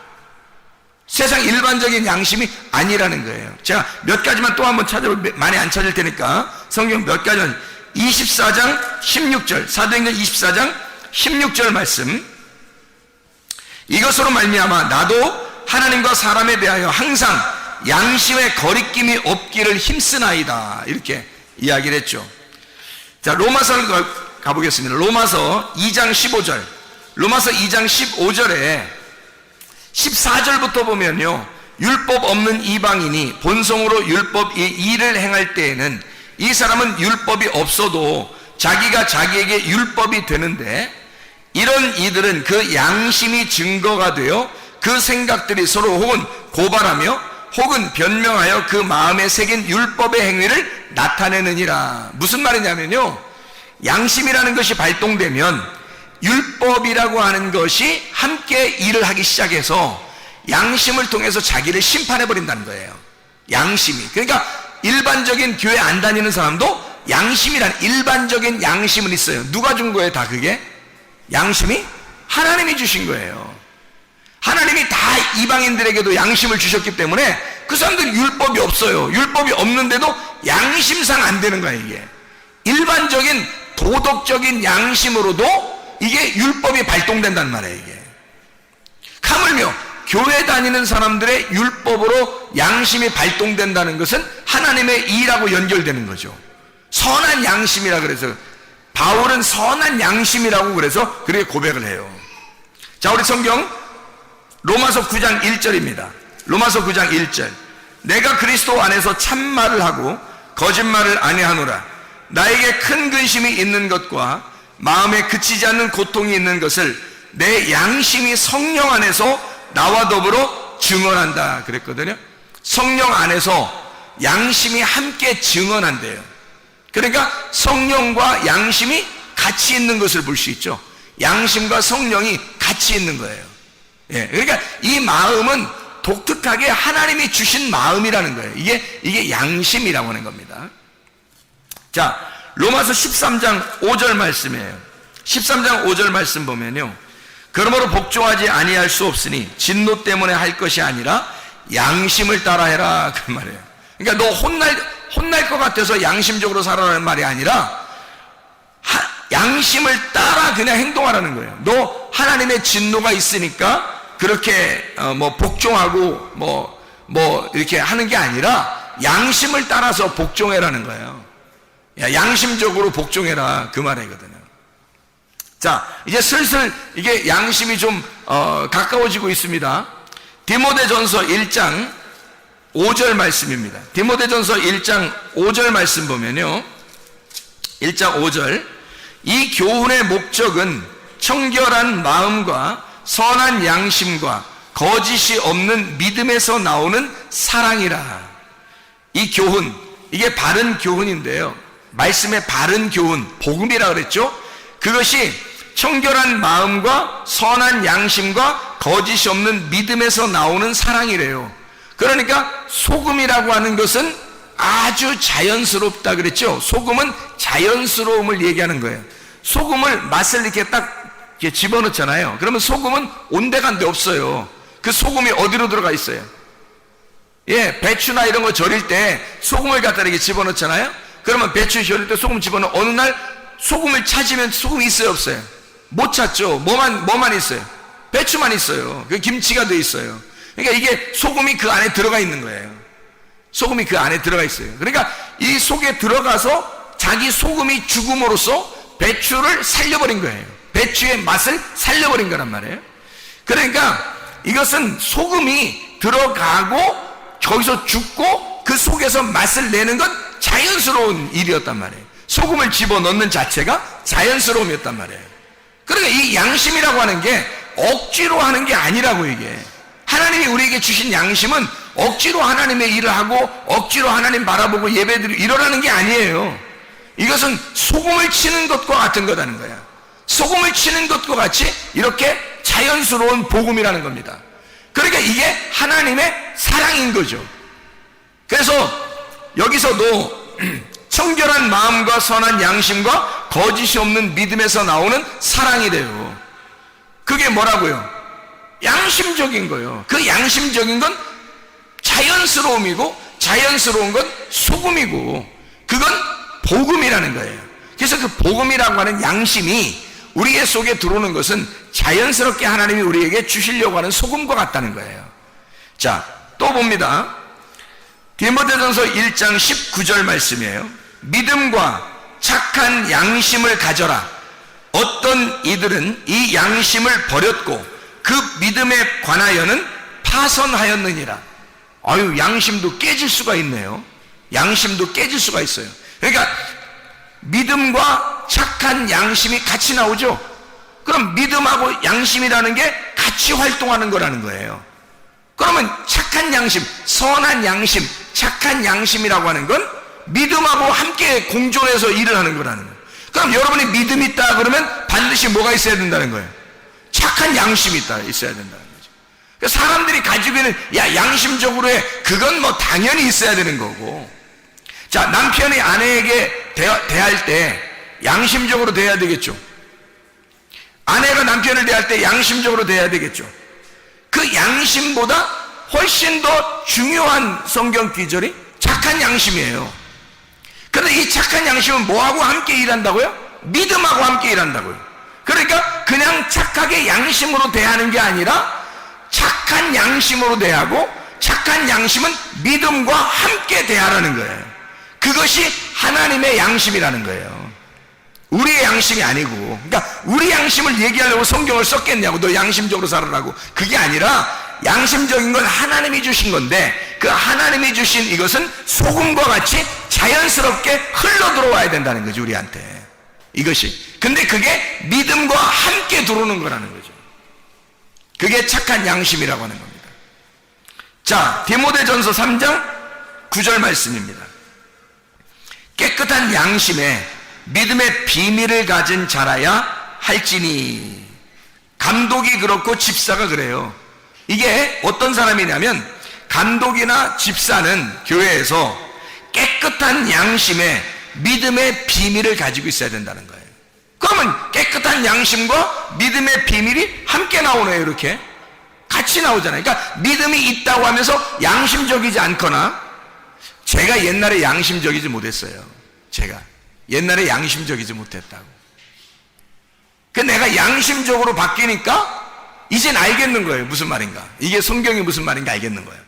세상 일반적인 양심이 아니라는 거예요. 제가 몇 가지만 또 한번 찾아보면 많이 안 찾을 테니까 성경 몇 가지만, 24장 16절, 사도행전 24장 16절 말씀. 이것으로 말미암아 나도 하나님과 사람에 대하여 항상 양심의 거리낌이 없기를 힘쓰나이다. 이렇게 이야기를 했죠. 자, 로마서를 가보겠습니다. 로마서 2장 15절. 로마서 2장 15절에 14절부터 보면요, 율법 없는 이방인이 본성으로 율법 일을 행할 때에는 이 사람은 율법이 없어도 자기가 자기에게 율법이 되는데 이런 이들은 그 양심이 증거가 되어 그 생각들이 서로 혹은 고발하며 혹은 변명하여 그 마음에 새긴 율법의 행위를 나타내느니라. 무슨 말이냐면요, 양심이라는 것이 발동되면 율법이라고 하는 것이 함께 일을 하기 시작해서 양심을 통해서 자기를 심판해 버린다는 거예요. 양심이. 그러니까 일반적인 교회 안 다니는 사람도 양심이란 일반적인 양심은 있어요. 누가 준 거예요? 다 그게? 양심이? 하나님이 주신 거예요. 하나님이 다 이방인들에게도 양심을 주셨기 때문에 그 사람들은 율법이 없어요. 율법이 없는데도 양심상 안 되는 거야. 이게 일반적인 도덕적인 양심으로도 이게 율법이 발동된단 말이에요. 이게 하물며 교회 다니는 사람들의 율법으로 양심이 발동된다는 것은 하나님의 일하고 연결되는 거죠. 선한 양심이라 그래서 바울은 선한 양심이라고 그래서 그렇게 고백을 해요. 자, 우리 성경 로마서 9장 1절입니다. 로마서 9장 1절. 내가 그리스도 안에서 참말을 하고 거짓말을 아니하노라. 나에게 큰 근심이 있는 것과 마음에 그치지 않는 고통이 있는 것을 내 양심이 성령 안에서 나와 더불어 증언한다 그랬거든요. 성령 안에서 양심이 함께 증언한대요. 그러니까 성령과 양심이 같이 있는 것을 볼 수 있죠. 양심과 성령이 같이 있는 거예요. 예, 그러니까 이 마음은 독특하게 하나님이 주신 마음이라는 거예요. 이게 양심이라고 하는 겁니다. 자, 로마서 13장 5절 말씀이에요. 13장 5절 말씀 보면요, 그러므로 복종하지 아니할 수 없으니 진노 때문에 할 것이 아니라 양심을 따라 해라 그 말이에요. 그러니까 너 혼날 것 같아서 양심적으로 살아라는 말이 아니라 양심을 따라 그냥 행동하라는 거예요. 너 하나님의 진노가 있으니까 그렇게 복종하고 이렇게 하는 게 아니라 양심을 따라서 복종해라는 거예요. 양심적으로 복종해라 그 말이거든요. 자, 이제 슬슬 이게 양심이 좀 가까워지고 있습니다. 디모데전서 1장 5절 말씀입니다. 디모데전서 1장 5절 말씀 보면요, 1장 5절, 이 교훈의 목적은 청결한 마음과 선한 양심과 거짓이 없는 믿음에서 나오는 사랑이라. 이 교훈, 이게 바른 교훈인데요, 말씀의 바른 교훈, 복음이라 그랬죠. 그것이 청결한 마음과 선한 양심과 거짓이 없는 믿음에서 나오는 사랑이래요. 그러니까 소금이라고 하는 것은 아주 자연스럽다 그랬죠. 소금은 자연스러움을 얘기하는 거예요. 소금을 맛을 이렇게 딱 이렇게 집어넣잖아요. 그러면 소금은 온데간데 없어요. 그 소금이 어디로 들어가 있어요? 예, 배추나 이런 거 절일 때 소금을 갖다 이렇게 집어넣잖아요. 그러면 배추 절일 때 소금 집어넣어 어느 날 소금을 찾으면 소금이 있어요, 없어요? 못 찾죠. 뭐만 있어요? 배추만 있어요. 그 김치가 돼 있어요. 그러니까 이게 소금이 그 안에 들어가 있는 거예요. 소금이 그 안에 들어가 있어요. 그러니까 이 속에 들어가서 자기 소금이 죽음으로써 배추를 살려버린 거예요. 배추의 맛을 살려버린 거란 말이에요. 그러니까 이것은 소금이 들어가고 거기서 죽고 그 속에서 맛을 내는 건 자연스러운 일이었단 말이에요. 소금을 집어넣는 자체가 자연스러움이었단 말이에요. 그러니까 이 양심이라고 하는 게 억지로 하는 게 아니라고. 이게 하나님이 우리에게 주신 양심은 억지로 하나님의 일을 하고 억지로 하나님 바라보고 예배드리고 이러라는 게 아니에요. 이것은 소금을 치는 것과 같은 거라는 거야. 소금을 치는 것과 같이 이렇게 자연스러운 복음이라는 겁니다. 그러니까 이게 하나님의 사랑인 거죠. 그래서 여기서도 청결한 마음과 선한 양심과 거짓이 없는 믿음에서 나오는 사랑이래요. 그게 뭐라고요? 양심적인 거예요. 그 양심적인 건 자연스러움이고 자연스러운 건 소금이고 그건 복음이라는 거예요. 그래서 그 복음이라고 하는 양심이 우리의 속에 들어오는 것은 자연스럽게 하나님이 우리에게 주시려고 하는 소금과 같다는 거예요. 자, 또 봅니다. 디모데전서 1장 19절 말씀이에요. 믿음과 착한 양심을 가져라. 어떤 이들은 이 양심을 버렸고 그 믿음에 관하여는 파선하였느니라. 아유, 양심도 깨질 수가 있네요. 양심도 깨질 수가 있어요. 그러니까 믿음과 착한 양심이 같이 나오죠. 그럼 믿음하고 양심이라는 게 같이 활동하는 거라는 거예요. 그러면 착한 양심, 선한 양심, 착한 양심이라고 하는 건 믿음하고 함께 공존해서 일을 하는 거라는 거예요. 그럼 여러분이 믿음이 있다 그러면 반드시 뭐가 있어야 된다는 거예요? 착한 양심이 있어야 된다는 거죠. 사람들이 가지고 있는 양심적으로 해, 그건 뭐 당연히 있어야 되는 거고. 자, 남편이 아내에게 대할 때 양심적으로 대해야 되겠죠. 아내가 남편을 대할 때 양심적으로 대해야 되겠죠. 그 양심보다 훨씬 더 중요한 성경 기절이 착한 양심이에요. 그런데 이 착한 양심은 뭐하고 함께 일한다고요? 믿음하고 함께 일한다고요. 그러니까 그냥 착하게 양심으로 대하는 게 아니라 착한 양심으로 대하고, 착한 양심은 믿음과 함께 대하라는 거예요. 그것이 하나님의 양심이라는 거예요. 우리의 양심이 아니고. 그러니까 우리 양심을 얘기하려고 성경을 썼겠냐고, 너 양심적으로 살아라고. 그게 아니라 양심적인 건 하나님이 주신 건데, 그 하나님이 주신 이것은 소금과 같이 자연스럽게 흘러 들어와야 된다는 거죠, 우리한테. 이것이. 근데 그게 믿음과 함께 들어오는 거라는 거죠. 그게 착한 양심이라고 하는 겁니다. 자, 디모데전서 3장 9절 말씀입니다. 깨끗한 양심에 믿음의 비밀을 가진 자라야 할지니. 감독이 그렇고 집사가 그래요. 이게 어떤 사람이냐면, 감독이나 집사는 교회에서 깨끗한 양심에 믿음의 비밀을 가지고 있어야 된다는 거예요. 그러면 깨끗한 양심과 믿음의 비밀이 함께 나오네요. 이렇게 같이 나오잖아요. 그러니까 믿음이 있다고 하면서 양심적이지 않거나. 제가 옛날에 양심적이지 못했어요. 제가 옛날에 양심적이지 못했다고. 그 내가 양심적으로 바뀌니까 이젠 알겠는 거예요. 무슨 말인가, 이게 성경이 무슨 말인가 알겠는 거예요.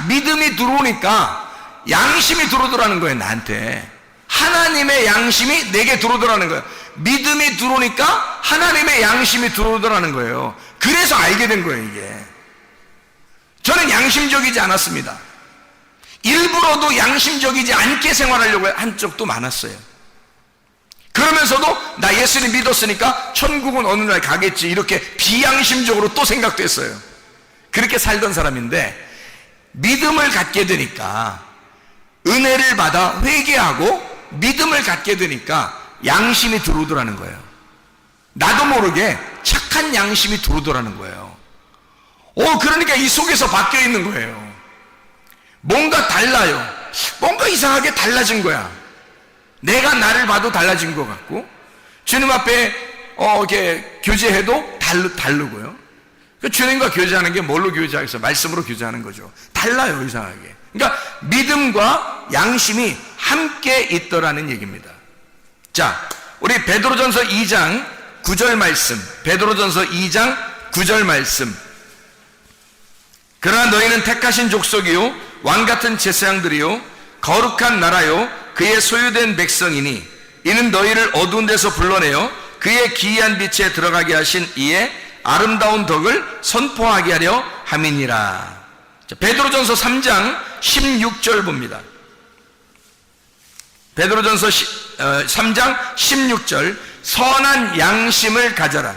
믿음이 들어오니까 양심이 들어오더라는 거예요. 나한테 하나님의 양심이 내게 들어오더라는 거예요. 믿음이 들어오니까 하나님의 양심이 들어오더라는 거예요. 그래서 알게 된 거예요. 이게 저는 양심적이지 않았습니다. 일부러도 양심적이지 않게 생활하려고 한 적도 많았어요. 그러면서도 나 예수님 믿었으니까 천국은 어느 날 가겠지, 이렇게 비양심적으로 또 생각도 했어요. 그렇게 살던 사람인데, 믿음을 갖게 되니까, 은혜를 받아 회개하고 믿음을 갖게 되니까 양심이 들어오더라는 거예요. 나도 모르게 착한 양심이 들어오더라는 거예요. 그러니까 이 속에서 바뀌어 있는 거예요. 뭔가 달라요. 뭔가 이상하게 달라진 거야. 내가 나를 봐도 달라진 것 같고, 주님 앞에 이렇게 교제해도 다르고요. 주님과 교제하는 게 뭘로 교제하겠어요? 말씀으로 교제하는 거죠. 달라요, 이상하게. 그러니까 믿음과 양심이 함께 있더라는 얘기입니다. 자, 우리 베드로전서 2장 9절 말씀, 베드로전서 2장 9절 말씀. 그러나 너희는 택하신 족속이요 왕같은 제사장들이요 거룩한 나라요 그의 소유된 백성이니, 이는 너희를 어두운 데서 불러내어 그의 기이한 빛에 들어가게 하신 이의 아름다운 덕을 선포하게 하려 함이니라. 베드로전서 3장 16절 봅니다. 베드로전서 3장 16절. 선한 양심을 가져라.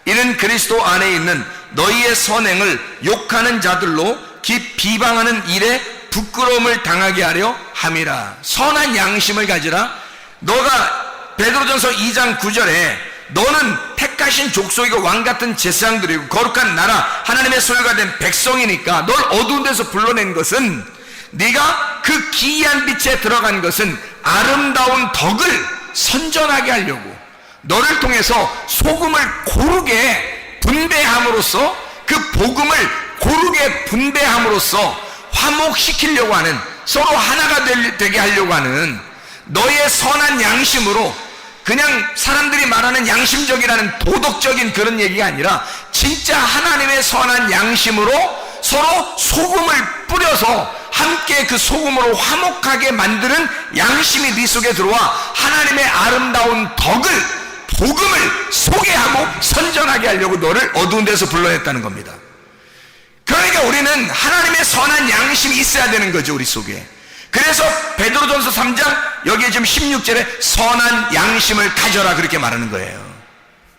이는 그리스도 안에 있는 너희의 선행을 욕하는 자들로 비방하는 일에 부끄러움을 당하게 하려 함이라. 선한 양심을 가지라. 너가 베드로전서 2장 9절에 너는 택하신 족속이고 왕같은 제사장들이고 거룩한 나라 하나님의 소유가 된 백성이니까 널 어두운 데서 불러낸 것은, 네가 그 기이한 빛에 들어간 것은 아름다운 덕을 선전하게 하려고, 너를 통해서 소금을 고르게 분배함으로써, 그 복음을 고르게 분배함으로써 화목시키려고 하는, 서로 하나가 되게 하려고 하는 너의 선한 양심으로, 그냥 사람들이 말하는 양심적이라는 도덕적인 그런 얘기가 아니라 진짜 하나님의 선한 양심으로 서로 소금을 뿌려서 함께 그 소금으로 화목하게 만드는 양심이 네 속에 들어와 하나님의 아름다운 덕을, 복음을 소개하고 선전하게 하려고 너를 어두운 데서 불러냈다는 겁니다. 그러니까 우리는 하나님의 선한 양심이 있어야 되는 거죠, 우리 속에. 그래서 베드로전서 3장 여기에 지금 16절에 선한 양심을 가져라 그렇게 말하는 거예요.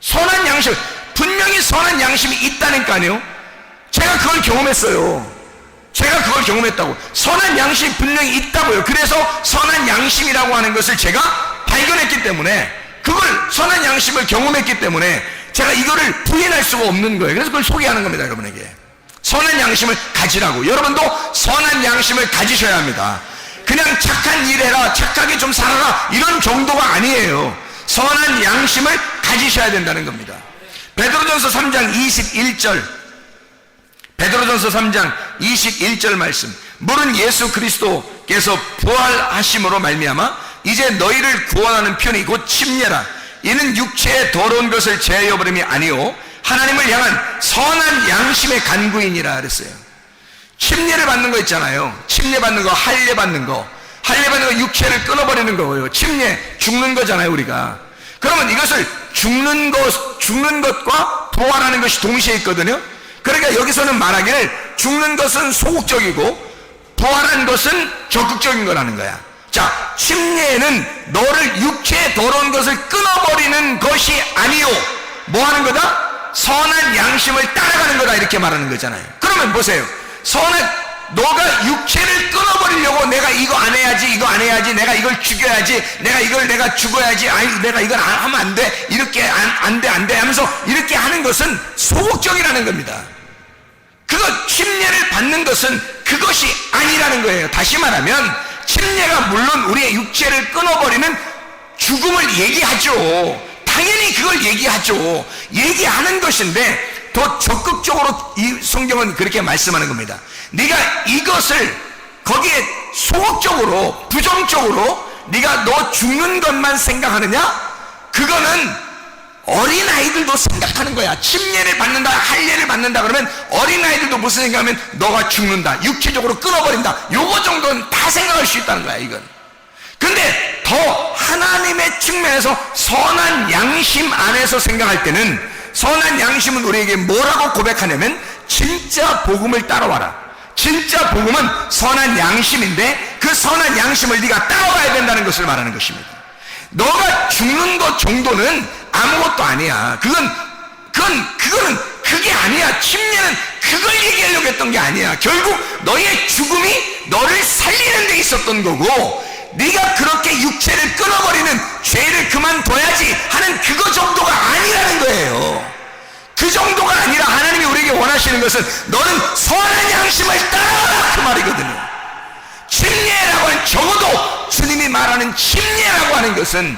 선한 양심, 분명히 선한 양심이 있다니까요. 제가 그걸 경험했어요. 제가 그걸 경험했다고. 선한 양심이 분명히 있다고요. 그래서 선한 양심이라고 하는 것을 제가 발견했기 때문에, 그걸 선한 양심을 경험했기 때문에 제가 이거를 부인할 수가 없는 거예요. 그래서 그걸 소개하는 겁니다, 여러분에게. 선한 양심을 가지라고. 여러분도 선한 양심을 가지셔야 합니다. 그냥 착한 일 해라, 착하게 좀 살아라, 이런 정도가 아니에요. 선한 양심을 가지셔야 된다는 겁니다. 베드로전서 3장 21절, 베드로전서 3장 21절 말씀. 물은 예수 그리스도께서 부활하심으로 말미암아 이제 너희를 구원하는 편이 곧 침례라. 이는 육체의 더러운 것을 제하여버림이 아니오 하나님을 향한 선한 양심의 간구이니라 그랬어요. 침례를 받는 거 있잖아요. 침례 받는 거, 할례 받는 거. 할례 받는 거 육체를 끊어버리는 거고요. 침례, 죽는 거잖아요, 우리가. 그러면 이것을 죽는 것과 부활하는 것이 동시에 있거든요. 그러니까 여기서는 말하기를 죽는 것은 소극적이고 부활한 것은 적극적인 거라는 거야. 자, 침례는 너를 육체의 더러운 것을 끊어버리는 것이 아니요, 뭐 하는 거다? 선한 양심을 따라가는 거다, 이렇게 말하는 거잖아요. 그러면 보세요. 너가 육체를 끊어버리려고 내가 이거 안 해야지, 이거 안 해야지, 내가 이걸 죽여야지, 내가 죽어야지, 내가 이걸 하면 안 돼, 이렇게 안 돼 하면서 이렇게 하는 것은 소극적이라는 겁니다. 그거 침례를 받는 것은 그것이 아니라는 거예요. 다시 말하면 침례가 물론 우리의 육체를 끊어버리는 죽음을 얘기하죠. 당연히 그걸 얘기하죠. 얘기하는 것인데 더 적극적으로 이 성경은 그렇게 말씀하는 겁니다. 네가 이것을 거기에 소극적으로, 부정적으로 네가 너 죽는 것만 생각하느냐? 그거는 어린아이들도 생각하는 거야. 침례를 받는다, 할례를 받는다 그러면 어린아이들도 무슨 생각하면 너가 죽는다, 육체적으로 끊어버린다, 요거 정도는 다 생각할 수 있다는 거야, 이건. 근데 더 하나님의 측면에서 선한 양심 안에서 생각할 때는, 선한 양심은 우리에게 뭐라고 고백하냐면 진짜 복음을 따라와라. 진짜 복음은 선한 양심인데 그 선한 양심을 네가 따라와야 된다는 것을 말하는 것입니다. 너가 죽는 것 정도는 아무것도 아니야. 그거는 그게 아니야. 침례는 그걸 얘기하려고 했던 게 아니야. 결국 너의 죽음이 너를 살리는 데 있었던 거고, 네가 그렇게 육체를 끊어버리는 죄를 그만둬야지 하는 그거 정도가 아니라는 거예요. 그 정도가 아니라 하나님이 우리에게 원하시는 것은 너는 선한 양심을 따라가라, 그 말이거든요. 침례라고 하는, 적어도 주님이 말하는 침례라고 하는 것은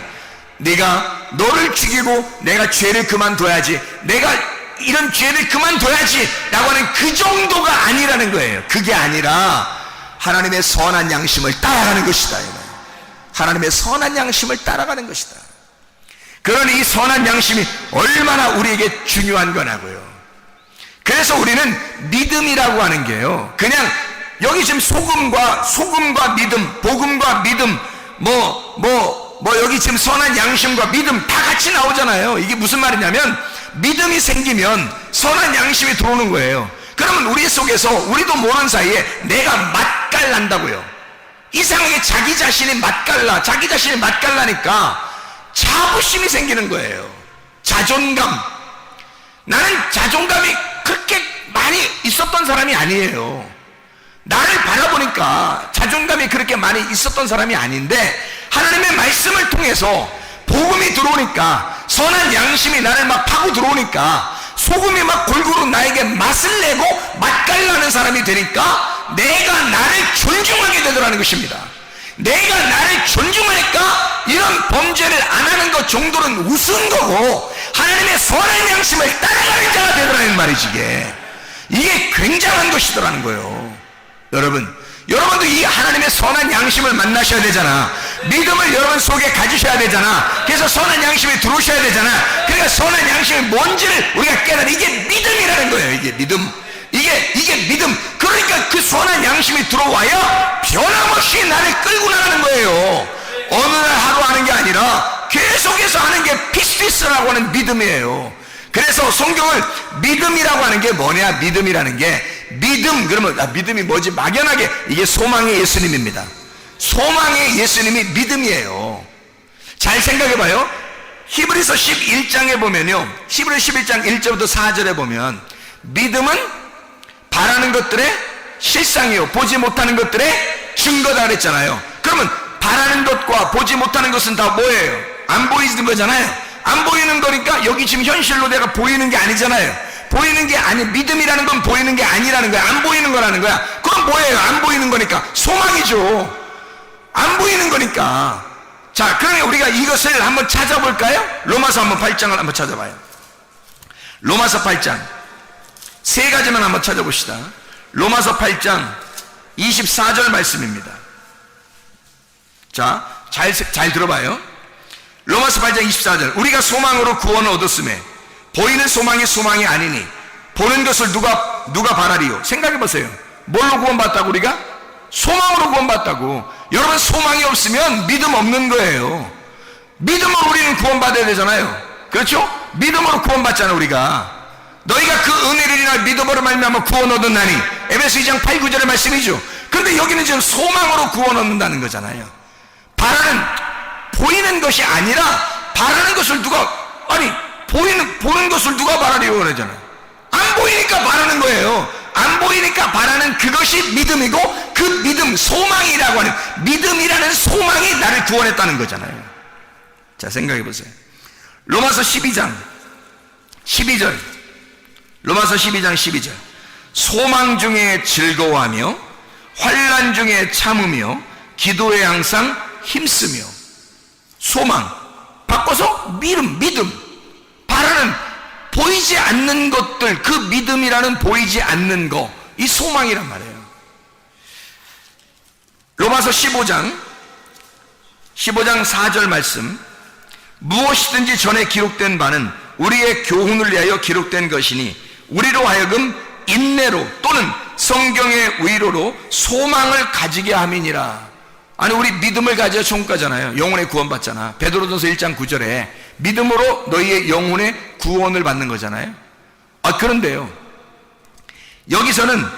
네가 너를 죽이고 내가 죄를 그만둬야지, 내가 이런 죄를 그만둬야지 라고 하는 그 정도가 아니라는 거예요. 그게 아니라 하나님의 선한 양심을 따라가는 것이다. 하나님의 선한 양심을 따라가는 것이다. 그러니 이 선한 양심이 얼마나 우리에게 중요한 거냐고요. 그래서 우리는 믿음이라고 하는 게요, 그냥 여기 지금 소금과 믿음, 복음과 믿음, 여기 지금 선한 양심과 믿음 다 같이 나오잖아요. 이게 무슨 말이냐면 믿음이 생기면 선한 양심이 들어오는 거예요. 그러면 우리 속에서 우리도 모르는 사이에 내가 맛깔난다고요. 이상하게 자기 자신이 맛깔나니까 자부심이 생기는 거예요. 자존감. 나는 자존감이 그렇게 많이 있었던 사람이 아니에요. 나를 바라보니까 자존감이 그렇게 많이 있었던 사람이 아닌데, 하나님의 말씀을 통해서 복음이 들어오니까, 선한 양심이 나를 막 파고 들어오니까, 소금이 막 골고루 나에게 맛을 내고 맛깔나는 사람이 되니까 내가 나를 존중하게 되더라는 것입니다. 내가 나를 존중하니까 이런 범죄를 안 하는 것 정도는 우스운 거고, 하나님의 선한 양심을 따라가는 자가 되더라는 말이지. 이게 굉장한 것이더라는 거예요. 여러분도 이 하나님의 선한 양심을 만나셔야 되잖아. 믿음을 여러분 속에 가지셔야 되잖아. 그래서 선한 양심이 들어오셔야 되잖아. 그러니까 선한 양심이 뭔지를 우리가 깨달아. 이게 믿음이라는 거예요. 이게 믿음. 이게 믿음. 그러니까 그 선한 양심이 들어와야 변함없이 나를 끌고 나가는 거예요. 어느 날 하루 하는 게 아니라 계속해서 하는 게 피스피스라고 하는 믿음이에요. 그래서 성경을 믿음이라고 하는 게 뭐냐? 믿음이라는 게, 믿음, 그러면 믿음이 뭐지? 막연하게 이게 소망의 예수님입니다. 소망의 예수님이 믿음이에요. 잘 생각해봐요. 히브리서 11장에 보면요, 히브리 11장 1절부터 4절에 보면 믿음은 바라는 것들의 실상이요 보지 못하는 것들의 증거다 그랬잖아요. 그러면 바라는 것과 보지 못하는 것은 다 뭐예요? 안 보이는 거잖아요. 안 보이는 거니까 여기 지금 현실로 내가 보이는 게 아니잖아요. 보이는 게 아니, 믿음이라는 건 보이는 게 아니라는 거야. 안 보이는 거라는 거야. 그건 뭐예요? 안 보이는 거니까 소망이죠. 안 보이는 거니까. 자, 그러면 우리가 이것을 한번 찾아볼까요? 로마서 한번 8장을 한번 찾아봐요. 로마서 8장 세 가지만 한번 찾아봅시다. 로마서 8장 24절 말씀입니다. 자, 잘 들어봐요. 로마서 8장 24절. 우리가 소망으로 구원을 얻었음에 보이는 소망이 소망이 아니니 보는 것을 누가 바라리요? 생각해 보세요. 뭘로 구원받다고? 우리가 소망으로 구원받다고. 여러분, 소망이 없으면 믿음 없는 거예요. 믿음으로 우리는 구원받아야 되잖아요. 그렇죠? 믿음으로 구원받잖아. 우리가 너희가 그 은혜를 인하여 믿음으로 말미암아 구원 얻었나니, 에베소 2장 8, 9절의 말씀이죠. 그런데 여기는 지금 소망으로 구원 얻는다는 거잖아요. 보이는 것이 아니라 바라는 것을 보는 것을 누가 바라려고 그러잖아요. 안 보이니까 바라는 거예요. 안 보이니까 바라는 그것이 믿음이고, 그 믿음, 소망이라고 하는 믿음이라는 소망이 나를 구원했다는 거잖아요. 자, 생각해 보세요. 로마서 12장 12절. 로마서 12장 12절. 소망 중에 즐거워하며 환난 중에 참으며 기도에 항상 힘쓰며. 소망 바꿔서 믿음. 바라는 보이지 않는 것들, 그 믿음이라는 보이지 않는 거, 이 소망이란 말이에요. 로마서 15장 4절 말씀. 무엇이든지 전에 기록된 바는 우리의 교훈을 위하여 기록된 것이니 우리로 하여금 인내로 또는 성경의 위로로 소망을 가지게 함이니라. 아니, 우리 믿음을 가져야 천국 가잖아요. 영혼의 구원 받잖아. 베드로전서 1장 9절에 믿음으로 너희의 영혼의 구원을 받는 거잖아요. 그런데요, 여기서는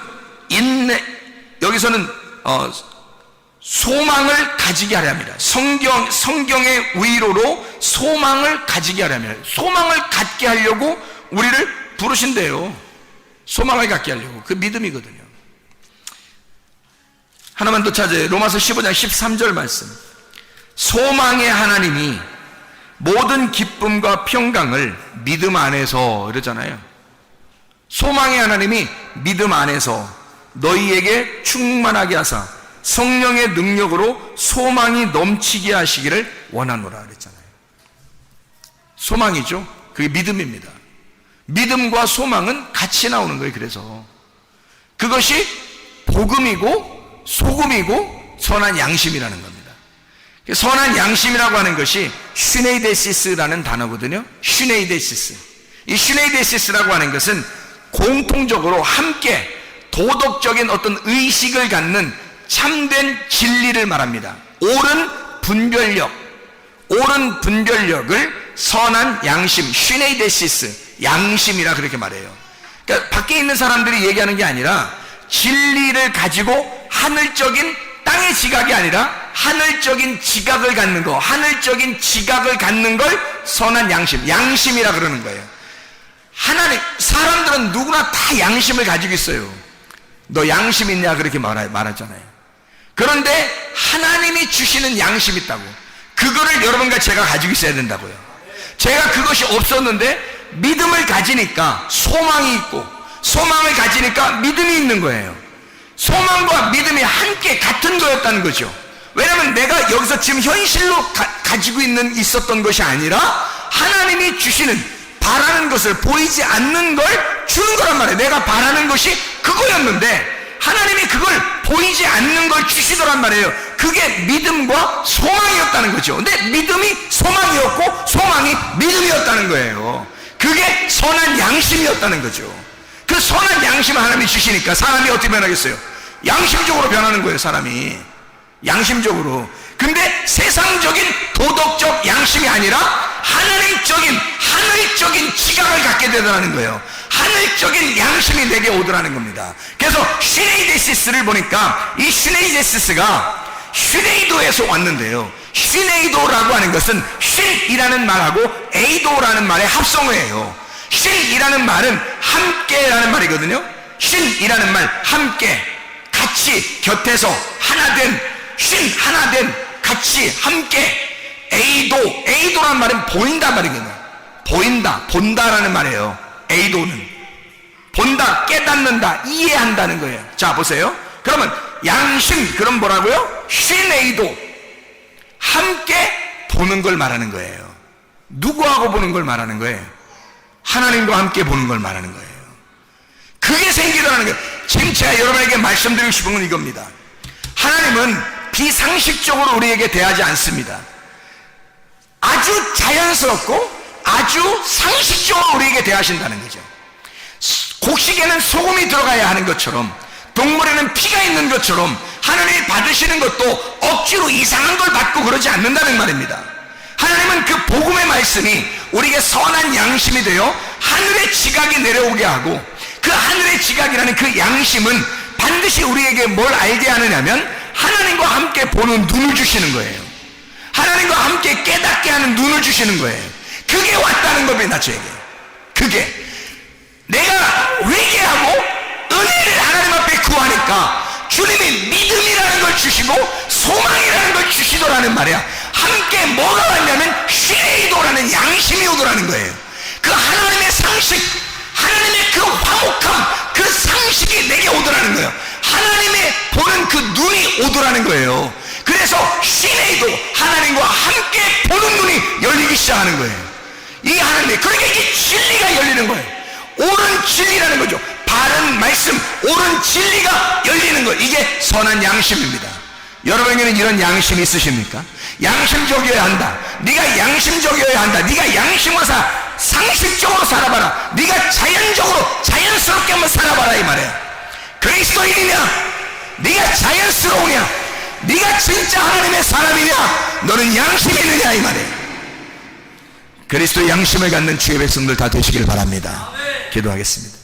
소망을 가지게 하려 합니다. 성경의 위로로 소망을 가지게 하려 합니다. 소망을 갖게 하려고 우리를 부르신대요. 소망을 갖게 하려고. 그 믿음이거든요. 하나만 더 찾아요. 로마서 15장 13절 말씀. 소망의 하나님이 모든 기쁨과 평강을 믿음 안에서, 이러잖아요. 소망의 하나님이 믿음 안에서 너희에게 충만하게 하사 성령의 능력으로 소망이 넘치게 하시기를 원하노라 그랬잖아요. 소망이죠. 그게 믿음입니다. 믿음과 소망은 같이 나오는 거예요. 그래서 그것이 복음이고 소금이고 선한 양심이라는 겁니다. 선한 양심이라고 하는 것이 슈네이데시스라는 단어거든요. 슈네이데시스. 이 슈네이데시스라고 하는 것은 공통적으로 함께 도덕적인 어떤 의식을 갖는 참된 진리를 말합니다. 옳은 분별력을 선한 양심, 슈네이데시스, 양심이라 그렇게 말해요. 그러니까 밖에 있는 사람들이 얘기하는 게 아니라 진리를 가지고 하늘적인 땅의 지각이 아니라 하늘적인 지각을 갖는 거, 하늘적인 지각을 갖는 걸 선한 양심이라 그러는 거예요. 사람들은 누구나 다 양심을 가지고 있어요. 너 양심 있냐? 그렇게 말하잖아요. 그런데 하나님이 주시는 양심이 있다고. 그거를 여러분과 제가 가지고 있어야 된다고요. 제가 그것이 없었는데 믿음을 가지니까 소망이 있고, 소망을 가지니까 믿음이 있는 거예요. 소망과 믿음이 함께 같은 거였다는 거죠. 왜냐하면 내가 여기서 지금 현실로 가지고 있었던 것이 아니라 하나님이 주시는, 바라는 것을, 보이지 않는 걸 주는 거란 말이에요. 내가 바라는 것이 그거였는데 하나님이 그걸 보이지 않는 걸 주시더란 말이에요. 그게 믿음과 소망이었다는 거죠. 근데 믿음이 소망이었고 소망이 믿음이었다는 거예요. 그게 선한 양심이었다는 거죠. 그 선한 양심을 하나님이 주시니까 사람이 어떻게 변하겠어요? 양심적으로 변하는 거예요. 사람이 양심적으로. 근데 세상적인 도덕적 양심이 아니라 하늘적인 지각을 갖게 되더라는 거예요. 하늘적인 양심이 내게 오더라는 겁니다. 그래서 슈네이데시스를 보니까 이 슈네이데시스가 슈네이도에서 왔는데요. 슈네이도라고 하는 것은 쉰이라는 말하고 에이도라는 말의 합성어예요. 쉰이라는 말은 함께라는 말이거든요. 쉰이라는 말, 함께, 같이, 곁에서 하나된, 하나된, 같이, 함께. 에이도라는 말은 보인다 말이거든요. 본다라는 말이에요. 에이도는 본다, 깨닫는다, 이해한다는 거예요. 자, 보세요. 그러면 양심, 그럼 뭐라고요? 시네이도, 함께 보는 걸 말하는 거예요. 누구하고 보는 걸 말하는 거예요? 하나님과 함께 보는 걸 말하는 거예요. 그게 생기더라는 거예요. 지금 제가 여러분에게 말씀드리고 싶은 건 이겁니다. 하나님은 비상식적으로 우리에게 대하지 않습니다. 아주 자연스럽고 아주 상식적으로 우리에게 대하신다는 거죠. 곡식에는 소금이 들어가야 하는 것처럼, 동물에는 피가 있는 것처럼 하나님이 받으시는 것도 억지로 이상한 걸 받고 그러지 않는다는 말입니다. 하나님은 그 복음의 말씀이 우리에게 선한 양심이 되어 하늘의 지각이 내려오게 하고, 그 하늘의 지각이라는 그 양심은 반드시 우리에게 뭘 알게 하느냐면 하나님과 함께 보는 눈을 주시는 거예요. 하나님과 함께 깨닫게 하는 눈을 주시는 거예요. 그게 왔다는 겁니다. 저에게 그게 내가 회개하고 은혜를 하나님 앞에 구하니까 주님이 믿음이라는 걸 주시고 소망이라는 걸 주시더라는 말이야. 함께 뭐가 왔냐면 시네이도라는 양심이 오더라는 거예요. 그 하나님의 상식, 하나님의 그 화목함, 그 상식이 내게 오더라는 거예요. 하나님의 보는 그 눈이 오더라는 거예요. 그래서 시네이도, 하나님과 함께 보는 눈이 열리기 시작하는 거예요. 이 하나님의, 그러니까 이게 진리가 열리는 거예요. 옳은 진리라는 거죠. 바른 말씀, 옳은 진리가 열리는 거, 이게 선한 양심입니다. 여러분에게는 이런 양심이 있으십니까? 양심적이어야 한다. 네가 양심적이어야 한다. 네가 양심으로 상식적으로 살아봐라. 네가 자연적으로 자연스럽게 한번 살아봐라 이 말이야. 그리스도인이냐? 네가 자연스러우냐? 네가 진짜 하나님의 사람이냐? 너는 양심이 있느냐 이 말이야. 그리스도의 양심을 갖는 주의 백성들 다 되시길 바랍니다. 기도하겠습니다.